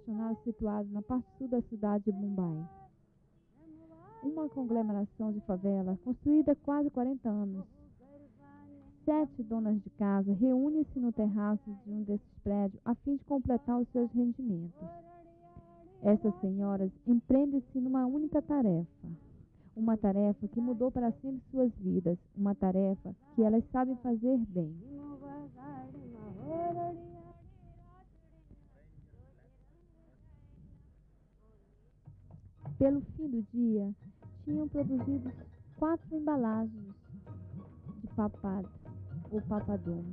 habitacionais situados na parte sul da cidade de Mumbai. Uma conglomeração de favela construída há quase 40 anos. 7 donas de casa reúnem-se no terraço de um desses prédios a fim de completar os seus rendimentos. Essas senhoras empreendem-se numa única tarefa. Uma tarefa que mudou para sempre suas vidas. Uma tarefa que elas sabem fazer bem. Pelo fim do dia, tinham produzido 4 embalagens de papad ou papadum.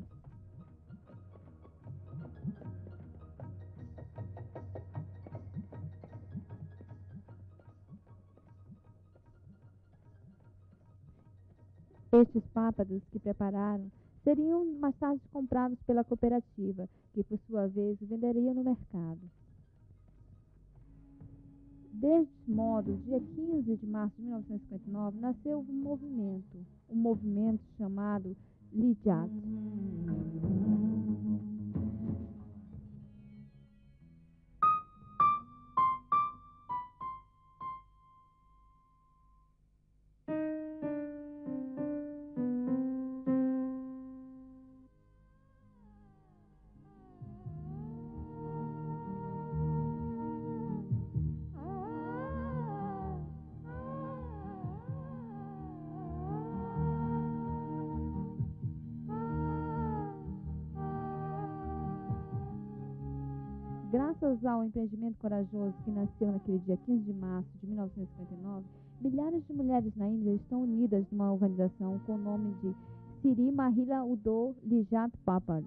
Estes pápados que prepararam seriam mais tarde comprados pela cooperativa, que por sua vez venderia no mercado. Deste modo, dia 15 de março de 1959, nasceu um movimento chamado Lijat. Graças ao empreendimento corajoso que nasceu naquele dia 15 de março de 1959, milhares de mulheres na Índia estão unidas numa organização com o nome de Siri Mahila Udo Lijat Papad.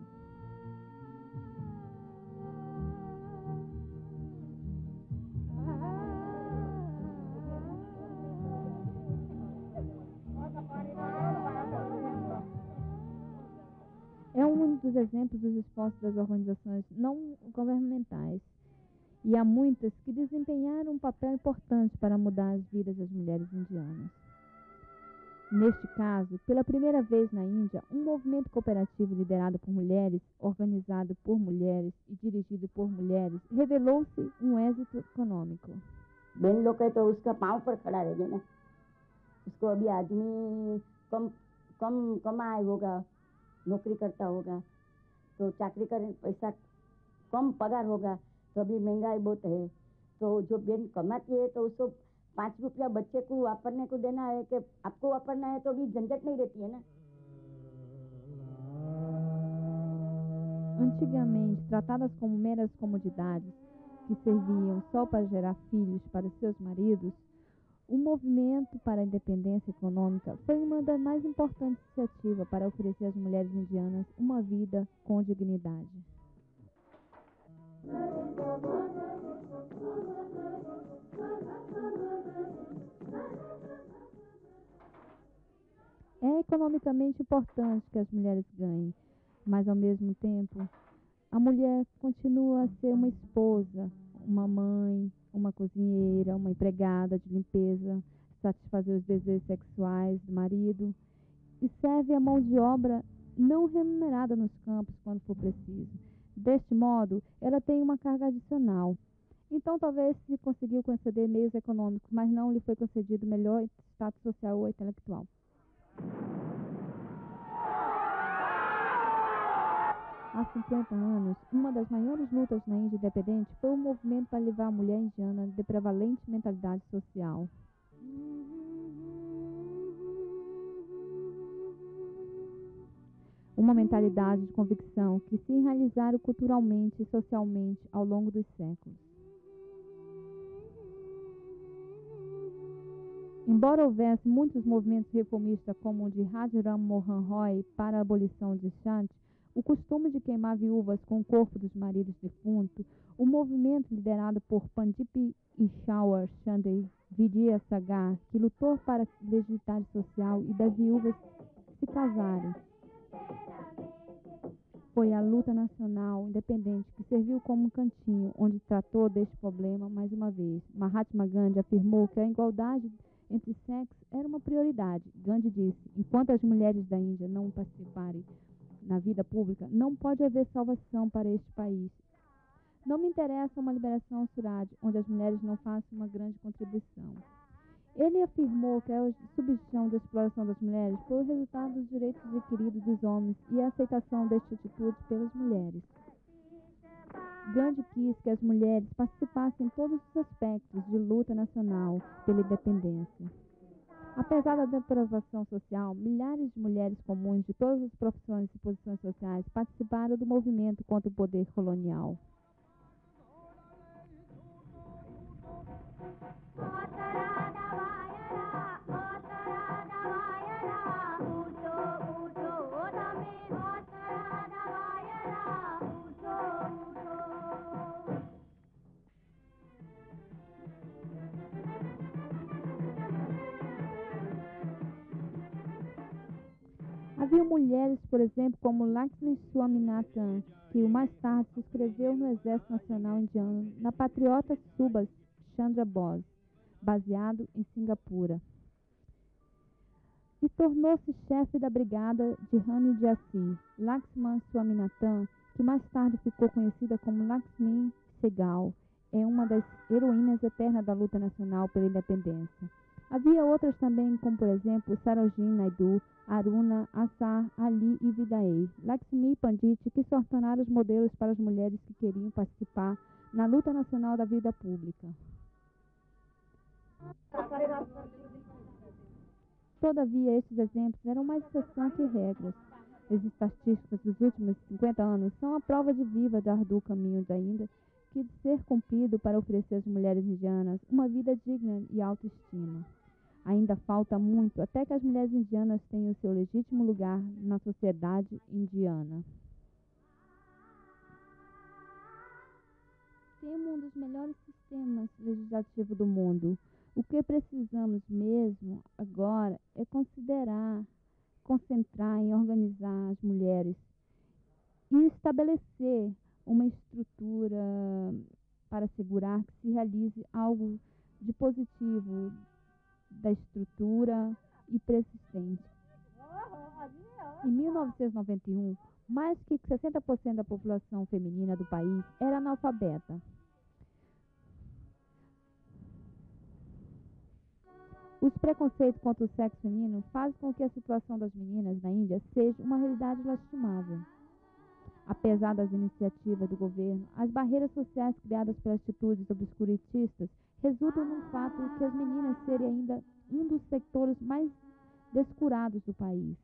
É um dos exemplos dos esforços das organizações não governamentais, e há muitas que desempenharam um papel importante para mudar as vidas das mulheres indianas. Neste caso, pela primeira vez na Índia, um movimento cooperativo liderado por mulheres, organizado por mulheres e dirigido por mulheres, revelou-se um êxito econômico. बहन लोग तो उसका पाँव पर खड़ा रह गया ना, उसको अभी आदमी कम कम कमाए होगा, नौकरी करता होगा तो चाकरी करे पैसा कम पगार होगा, तो अभी महंगाई बहुत है, तो जो बहन कमाती है तो उसको 5 रुपया बच्चे को वापरने को देना है कि आपको वापरना है, तो अभी झंझट नहीं रहती है ना. Antigamente, tratadas como meras comodidades que serviam só para gerar filhos para seus maridos, o movimento para a independência econômica foi uma das mais importantes iniciativas para oferecer às mulheres indianas uma vida com dignidade. É economicamente importante que as mulheres ganhem, mas ao mesmo tempo, a mulher continua a ser uma esposa, uma mãe, uma cozinheira, uma empregada de limpeza, satisfazer os desejos sexuais do marido e serve a mão de obra não remunerada nos campos quando for preciso. Deste modo, ela tem uma carga adicional. Então, talvez se conseguiu conceder meios econômicos, mas não lhe foi concedido melhor status social ou intelectual. Há 50 anos, uma das maiores lutas na Índia independente foi o movimento para livrar a mulher indiana de prevalente mentalidade social. Uma mentalidade de convicção que se enraizaram culturalmente e socialmente ao longo dos séculos. Embora houvesse muitos movimentos reformistas como o de Rajaram Mohan Roy para a abolição de Shanti, o costume de queimar viúvas com o corpo dos maridos defuntos, o movimento liderado por Pandit Ishwar Chandra Vidyasagar, que lutou para a legitimidade social e das viúvas se casarem. Foi a luta nacional independente que serviu como um cantinho onde tratou deste problema mais uma vez. Mahatma Gandhi afirmou que a igualdade entre sexos era uma prioridade. Gandhi disse: enquanto as mulheres da Índia não participarem na vida pública, não pode haver salvação para este país. Não me interessa uma liberação ao Suraj, onde as mulheres não façam uma grande contribuição. Ele afirmou que a substituição da exploração das mulheres foi o resultado dos direitos adquiridos dos homens e a aceitação desta atitude pelas mulheres. Gandhi quis que as mulheres participassem em todos os aspectos de luta nacional pela independência. Apesar da depravação social, milhares de mulheres comuns de todas as profissões e posições sociais participaram do movimento contra o poder colonial. Havia mulheres, por exemplo, como Lakshmi Swaminathan, que mais tarde se inscreveu no Exército Nacional Indiano, na patriota Subhas Chandra Bose, baseado em Singapura, e tornou-se chefe da brigada de Rani Jhansi. Lakshmi Swaminathan, que mais tarde ficou conhecida como Lakshmi Sehgal, é uma das heroínas eternas da luta nacional pela independência. Havia outras também, como por exemplo Sarojini Naidu, Aruna, Asar, Ali e Vidaei, Lakshmi Pandit, que se tornaram os modelos para as mulheres que queriam participar na luta nacional da vida pública. Todavia, estes exemplos eram mais exceção que regras. As estatísticas dos últimos 50 anos são a prova de viva do árduo caminho ainda que de ser cumprido para oferecer às mulheres indianas uma vida digna e autoestima. Ainda falta muito até que as mulheres indianas tenham o seu legítimo lugar na sociedade indiana. Temos um dos melhores sistemas legislativos do mundo. O que precisamos mesmo agora é concentrar em organizar as mulheres e estabelecer uma estrutura para assegurar que se realize algo de positivo da estrutura e persistente. Em 1991, mais que 60% da população feminina do país era analfabeta. Os preconceitos contra o sexo feminino fazem com que a situação das meninas na Índia seja uma realidade lastimável. Apesar das iniciativas do governo, as barreiras sociais criadas pelas atitudes obscurantistas resultam no fato de que as meninas serem ainda um dos setores mais descurados do país.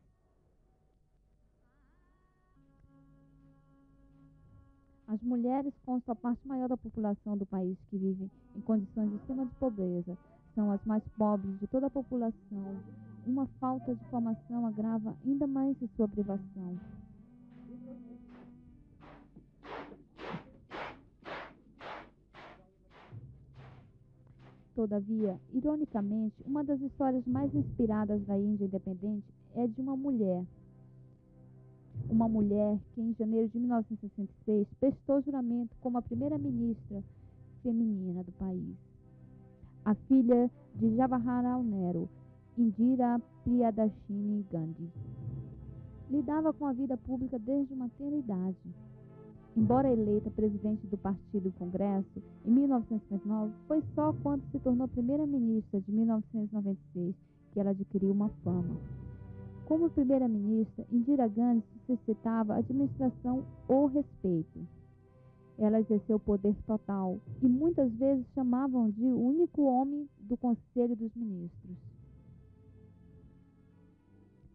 As mulheres constam a parte maior da população do país que vive em condições de extrema pobreza. São as mais pobres de toda a população. Uma falta de formação agrava ainda mais a sua privação. Todavia, ironicamente, uma das histórias mais inspiradas da Índia independente é de uma mulher. Uma mulher que, em janeiro de 1966, prestou juramento como a primeira-ministra feminina do país. A filha de Jawaharlal Nehru, Indira Priyadarshini Gandhi. Lidava com a vida pública desde uma tenra idade. Embora eleita presidente do Partido Congresso em 1959, foi só quando se tornou primeira-ministra de 1996 que ela adquiriu uma fama. Como primeira-ministra, Indira Gandhi suscitava a administração ou respeito. Ela exerceu poder total e muitas vezes chamavam de o único homem do Conselho dos Ministros.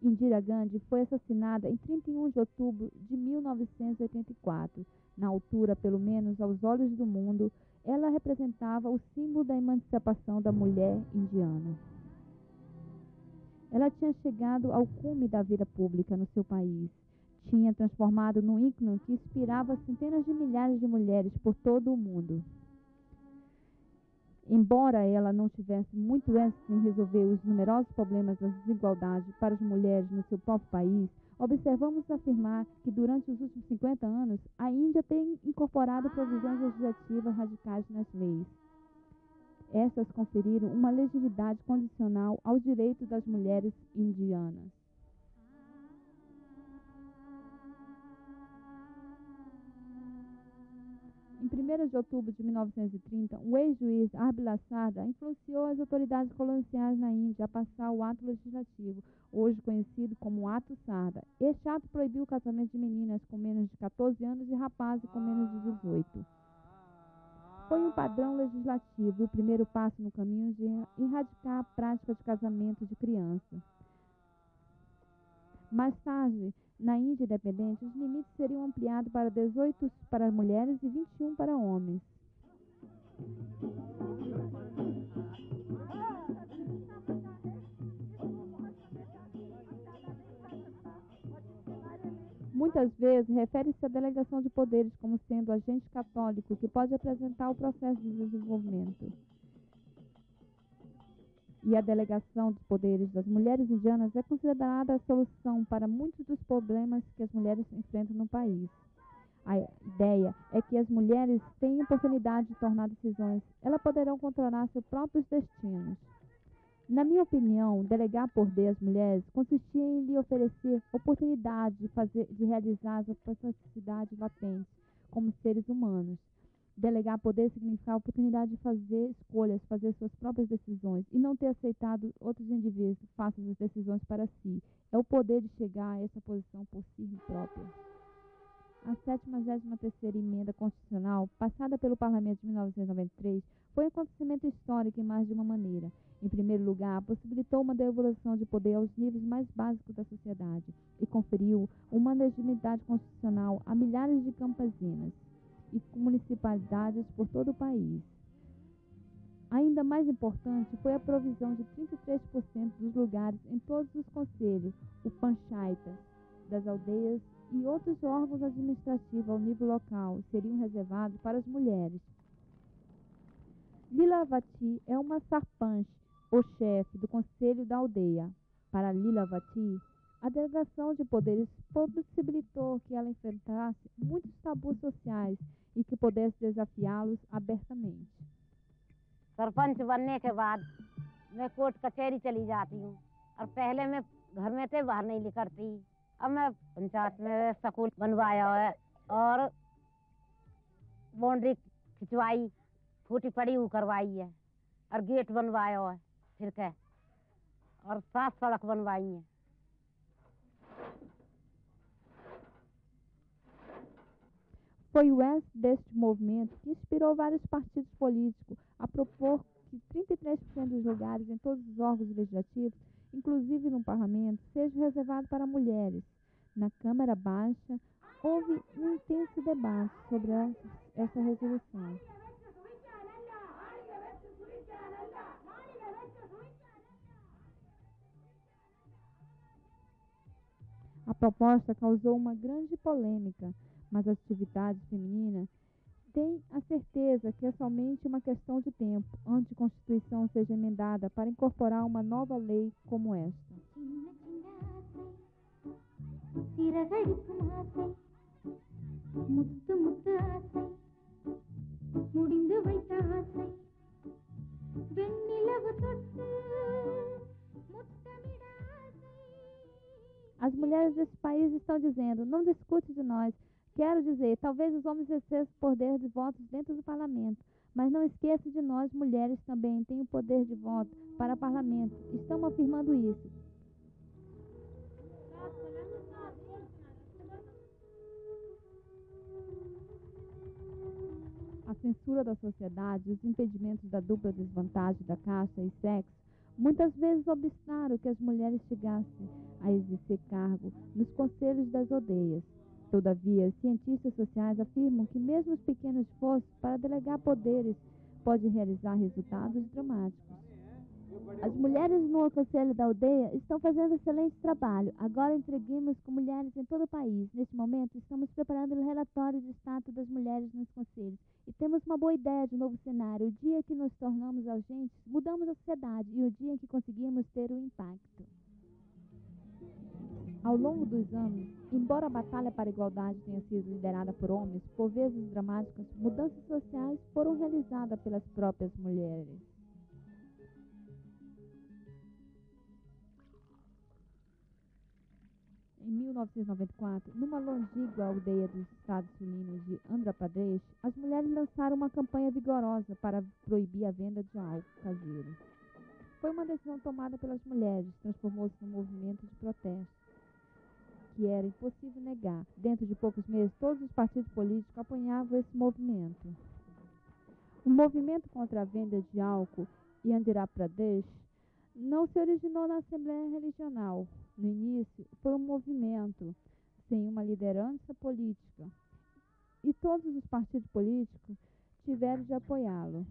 Indira Gandhi foi assassinada em 31 de outubro de 1984. Na altura, pelo menos aos olhos do mundo, ela representava o símbolo da emancipação da mulher indiana. Ela tinha chegado ao cume da vida pública no seu país. Tinha transformado num ícone que inspirava centenas de milhares de mulheres por todo o mundo. Embora ela não tivesse muito êxito em resolver os numerosos problemas da desigualdade para as mulheres no seu próprio país, observamos afirmar que durante os últimos 50 anos, a Índia tem incorporado provisões legislativas radicais nas leis. Estas conferiram uma legitimidade condicional aos direitos das mulheres indianas. Em 1º de outubro de 1930, um ex-juiz, Arbilasada, influenciou as autoridades coloniais na Índia a passar o ato legislativo, hoje conhecido como Ato Sarda. Este ato proibiu o casamento de meninas com menos de 14 anos e rapazes com menos de 18. Foi um padrão legislativo e o primeiro passo no caminho de erradicar a prática de casamento de criança. Mais tarde, na Índia independente, os limites seriam ampliados para 18 para mulheres e 21 para homens. Muitas vezes, refere-se à delegação de poderes como sendo agente católico que pode apresentar o processo de desenvolvimento. E a delegação dos poderes das mulheres indianas é considerada a solução para muitos dos problemas que as mulheres enfrentam no país. A ideia é que as mulheres têm a oportunidade de tomar decisões, elas poderão controlar seus próprios destinos. Na minha opinião, delegar poder às mulheres consistia em lhe oferecer oportunidade de realizar as necessidades latentes como seres humanos. Delegar poder significa a oportunidade de fazer escolhas, fazer suas próprias decisões e não ter aceitado outros indivíduos façam as decisões para si. É o poder de chegar a essa posição por si própria. A 73ª Emenda Constitucional, passada pelo Parlamento de 1993, foi um acontecimento histórico em mais de uma maneira. Em primeiro lugar, possibilitou uma devolução de poder aos níveis mais básicos da sociedade e conferiu uma legitimidade constitucional a milhares de campesinas e municipalidades por todo o país. Ainda mais importante foi a provisão de 33% dos lugares em todos os conselhos, o panchaitas, das aldeias e outros órgãos administrativos ao nível local seriam reservados para as mulheres. Lilavati é uma sarpanch, ou chefe do conselho da aldeia. Para Lilavati, a delegação de poderes possibilitou que ela enfrentasse muitos tabus sociais e que pudesse desafiá-los abertamente. Sarpanch बनने के बाद मैं कोर्ट कचहरी चली जाती हूँ और पहले मैं घर में से बाहर नहीं निकलती। अब मैं पंचायत में स्कूल बनवाया है और बाउंड्री खिंचवाई, फूटी पड़ी वो करवाई है और गेट बनवाया है फिर क्या और 7 सड़क बनवाई है। Foi o êxito deste movimento que inspirou vários partidos políticos a propor que 33% dos lugares em todos os órgãos legislativos, inclusive no parlamento, sejam reservados para mulheres. Na Câmara Baixa, houve um intenso debate sobre essa resolução. A proposta causou uma grande polêmica, mas as atividades femininas têm a certeza que é somente uma questão de tempo antes que a Constituição seja emendada para incorporar uma nova lei como esta. As mulheres desse país estão dizendo, não discute de nós. Quero dizer, talvez os homens exerçam o poder de voto dentro do parlamento, mas não esqueça de nós, mulheres, também têm o poder de voto para o parlamento. Estamos afirmando isso. A censura da sociedade, os impedimentos da dupla desvantagem da casta e sexo, muitas vezes obstaram que as mulheres chegassem a exercer cargo nos conselhos das aldeias. Todavia, os cientistas sociais afirmam que mesmo os pequenos esforços para delegar poderes podem realizar resultados dramáticos. As mulheres no conselho da aldeia estão fazendo excelente trabalho. Agora entreguemos com mulheres em todo o país. Neste momento, estamos preparando o relatório de status das mulheres nos conselhos. E temos uma boa ideia de um novo cenário. O dia que nos tornamos agentes, mudamos a sociedade. E o dia em que conseguimos ter um impacto. Ao longo dos anos, embora a batalha para a igualdade tenha sido liderada por homens, por vezes dramáticas, mudanças sociais foram realizadas pelas próprias mulheres. Em 1994, numa longínqua aldeia dos estados sulinos de Andhra Pradesh, as mulheres lançaram uma campanha vigorosa para proibir a venda de álcool caseiro. Foi uma decisão tomada pelas mulheres, transformou-se num movimento de protesto, que era impossível negar. Dentro de poucos meses, todos os partidos políticos apoiavam esse movimento. O movimento contra a venda de álcool em Andhra Pradesh não se originou na Assembleia Regional. No início, foi um movimento sem uma liderança política, e todos os partidos políticos tiveram de apoiá-lo.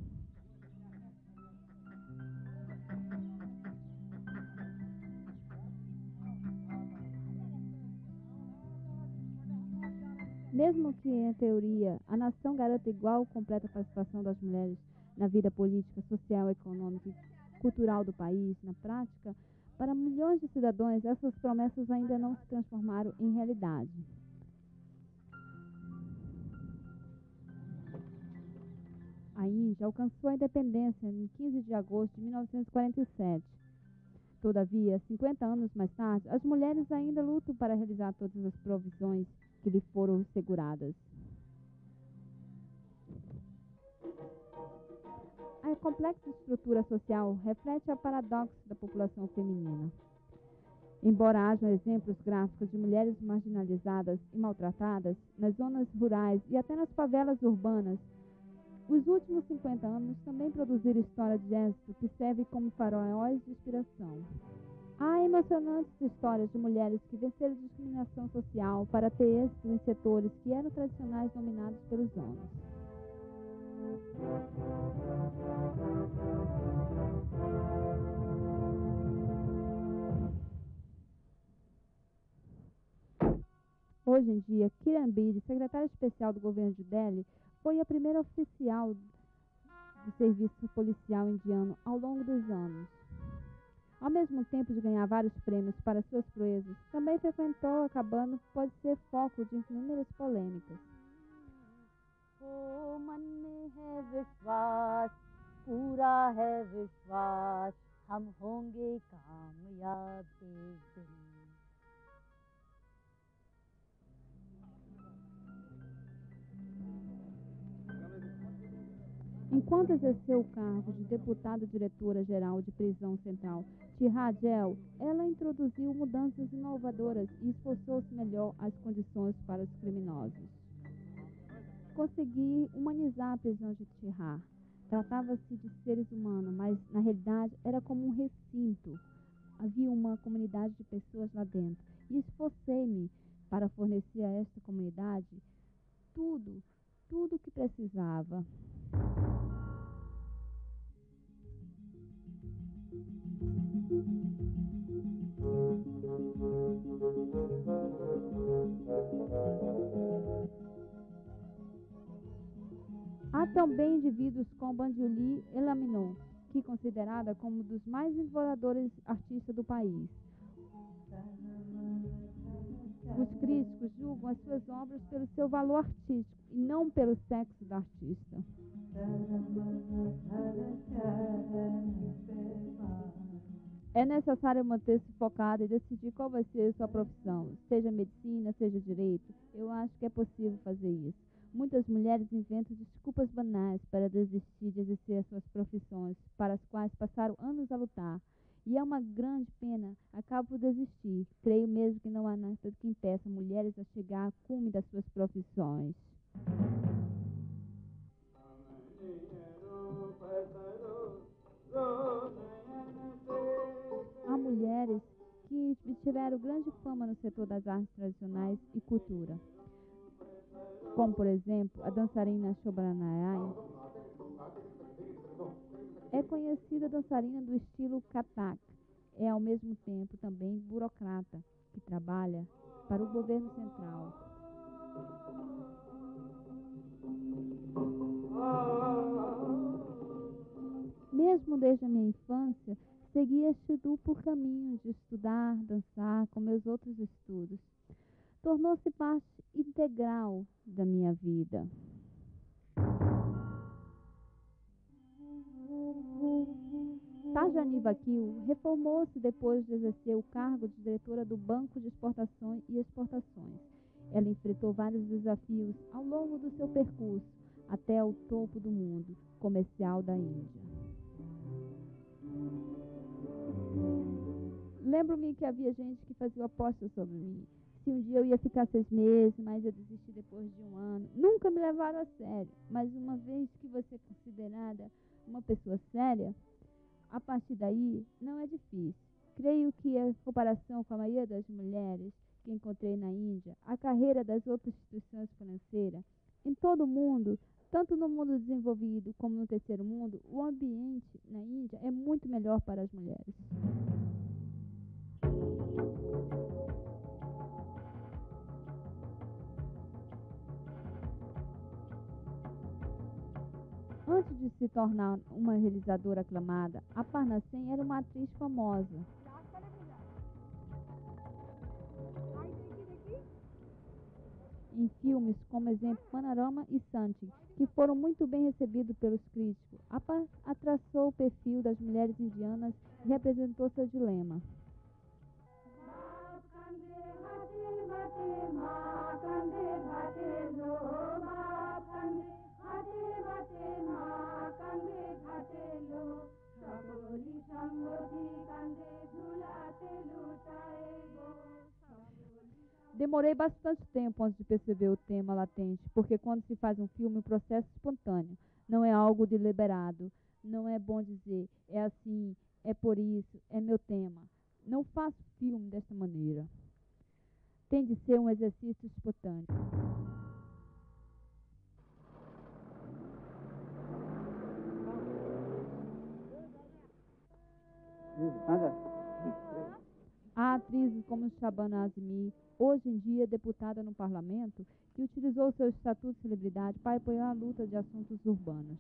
Mesmo que, em teoria, a nação garanta igual completa participação das mulheres na vida política, social, econômica e cultural do país, na prática, para milhões de cidadãos, essas promessas ainda não se transformaram em realidade. A Índia alcançou a independência em 15 de agosto de 1947. Todavia, 50 anos mais tarde, as mulheres ainda lutam para realizar todas as provisões que lhe foram asseguradas. A complexa estrutura social reflete o paradoxo da população feminina. Embora hajam exemplos gráficos de mulheres marginalizadas e maltratadas nas zonas rurais e até nas favelas urbanas, os últimos 50 anos também produziram histórias de êxito que servem como faróis de inspiração. Há emocionantes histórias de mulheres que venceram discriminação social para ter êxito em setores que eram tradicionais dominados pelos homens. Hoje em dia, Kiran Bedi, secretária especial do governo de Delhi, foi a primeira oficial do serviço policial indiano ao longo dos anos. Ao mesmo tempo de ganhar vários prêmios para suas proezas, também frequentou a cabana que pode ser foco de inúmeras polêmicas. O मन में है विश्वास, पूरा है विश्वास, हम होंगे कामयाब एक दिन. Enquanto exerceu o cargo de deputada-diretora-geral de prisão central Tihar Jail, ela introduziu mudanças inovadoras e esforçou-se melhor as condições para os criminosos. Consegui humanizar a prisão de Tihar. Tratava-se de seres humanos, mas na realidade era como um recinto. Havia uma comunidade de pessoas lá dentro. E esforcei-me para fornecer a esta comunidade tudo o que precisava. Há também indivíduos como Banjuli Elaminon, que é considerada como um dos mais inovadores artistas do país. Os críticos julgam as suas obras pelo seu valor artístico e não pelo sexo da artista. É necessário manter-se focado e decidir qual vai ser a sua profissão, seja medicina, seja direito. Eu acho que é possível fazer isso. Muitas mulheres inventam desculpas banais para desistir de exercer as suas profissões, para as quais passaram anos a lutar. E é uma grande pena, acabo por desistir. Creio mesmo que não há nada que impeça mulheres a chegar ao cume das suas profissões. Há mulheres que tiveram grande fama no setor das artes tradicionais e cultura, como, por exemplo, a dançarina Shobha Narayan. É conhecida dançarina do estilo Kathak. É, ao mesmo tempo, também burocrata, que trabalha para o governo central. Mesmo desde a minha infância, segui este duplo caminho de estudar, dançar com meus outros estudos. Tornou-se parte integral da minha vida. Taj Rajani Vakil reformou-se depois de exercer o cargo de diretora do Banco de Exportações e Exportações. Ela enfrentou vários desafios ao longo do seu percurso até o topo do mundo comercial da Índia. Lembro-me que havia gente que fazia apostas sobre mim. Se um dia eu ia ficar 6 meses, mas eu desisti depois de 1 ano. Nunca me levaram a sério, mas uma vez que você é considerada uma pessoa séria, a partir daí não é difícil. Creio que, em comparação com a maioria das mulheres que encontrei na Índia, a carreira das outras instituições financeiras, em todo o mundo, tanto no mundo desenvolvido como no terceiro mundo, o ambiente na Índia é muito melhor para as mulheres. Antes de se tornar uma realizadora aclamada, Aparna Sen era uma atriz famosa. Em filmes como exemplo Panorama e Santi, que foram muito bem recebidos pelos críticos, Aparna traçou o perfil das mulheres indianas e representou seu dilema. Demorei bastante tempo antes de perceber o tema latente, porque quando se faz um filme, o processo é espontâneo, não é algo deliberado, não é bom dizer, é assim, é por isso, é meu tema. Não faço filme desta maneira. Tem de ser um exercício espontâneo. Há atrizes como Shabana Azmi, hoje em dia deputada no parlamento, que utilizou seu estatuto de celebridade para apoiar a luta de assuntos urbanos.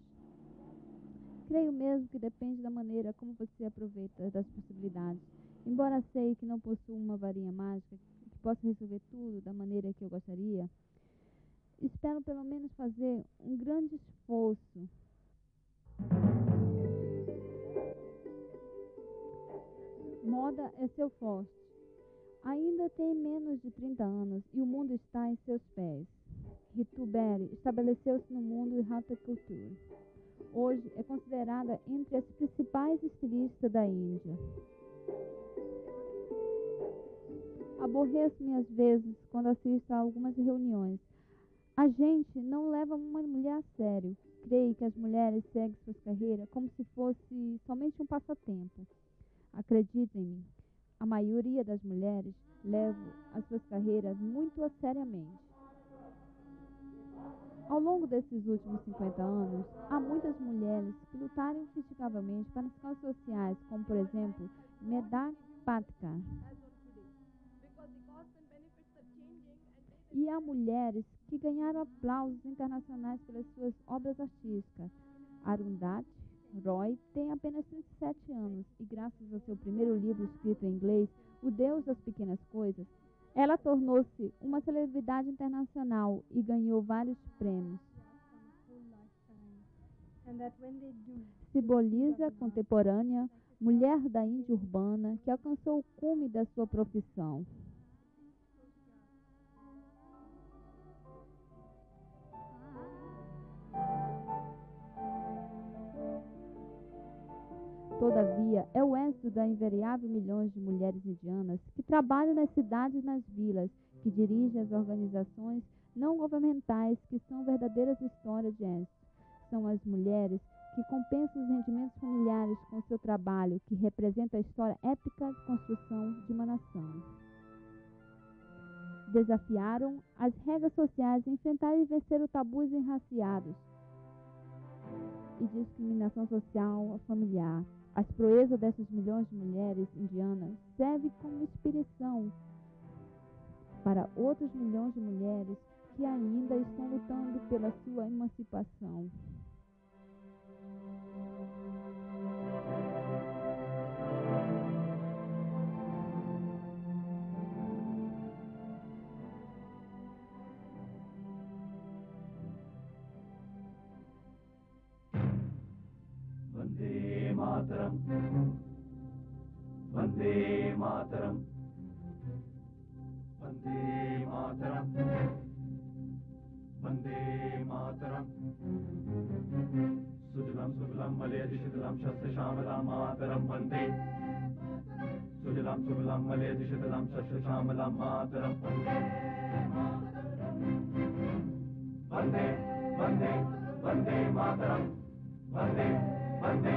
Creio mesmo que depende da maneira como você aproveita das possibilidades. Embora sei que não possuo uma varinha mágica que possa resolver tudo da maneira que eu gostaria, espero pelo menos fazer um grande esforço. Moda é seu forte. Ainda tem menos de 30 anos e o mundo está em seus pés. Ritu Beri estabeleceu-se no mundo de haute couture. Hoje é considerada entre as principais estilistas da Índia. Aborreço-me às vezes quando assisto a algumas reuniões. A gente não leva uma mulher a sério. Creio que as mulheres seguem suas carreiras como se fosse somente um passatempo. Acreditem-me, a maioria das mulheres leva as suas carreiras muito a seriamente. Ao longo desses últimos 50 anos, há muitas mulheres que lutaram infatigavelmente para as causas sociais, como, por exemplo, Medha Patkar. E há mulheres que ganharam aplausos internacionais pelas suas obras artísticas. Arundhati Roy tem apenas 37 anos e, graças ao seu primeiro livro escrito em inglês, O Deus das Pequenas Coisas, ela tornou-se uma celebridade internacional e ganhou vários prêmios. Simboliza contemporânea, mulher da Índia urbana que alcançou o cume da sua profissão. Todavia, é o êxito da invariável milhões de mulheres indianas que trabalham nas cidades e nas vilas, que dirigem as organizações não governamentais que são verdadeiras histórias de êxito. São as mulheres que compensam os rendimentos familiares com seu trabalho, que representa a história épica de construção de uma nação. Desafiaram as regras sociais e enfrentaram e venceram tabus enraciados e discriminação social familiar. As proezas dessas milhões de mulheres indianas servem como inspiração para outros milhões de mulheres que ainda estão lutando pela sua emancipação. Vande मातरम वंदे मातरम वंदे मातरम वंदे मातरम सुजलाम सुफलाम मलयजशीतलाम शस्यश्यामलां मातरम वंदे सुजलाम सुफलाम मलयजशीतलां शस्यश्यामलां मातरम वंदे वंदे वंदे मातरम वंदे वंदे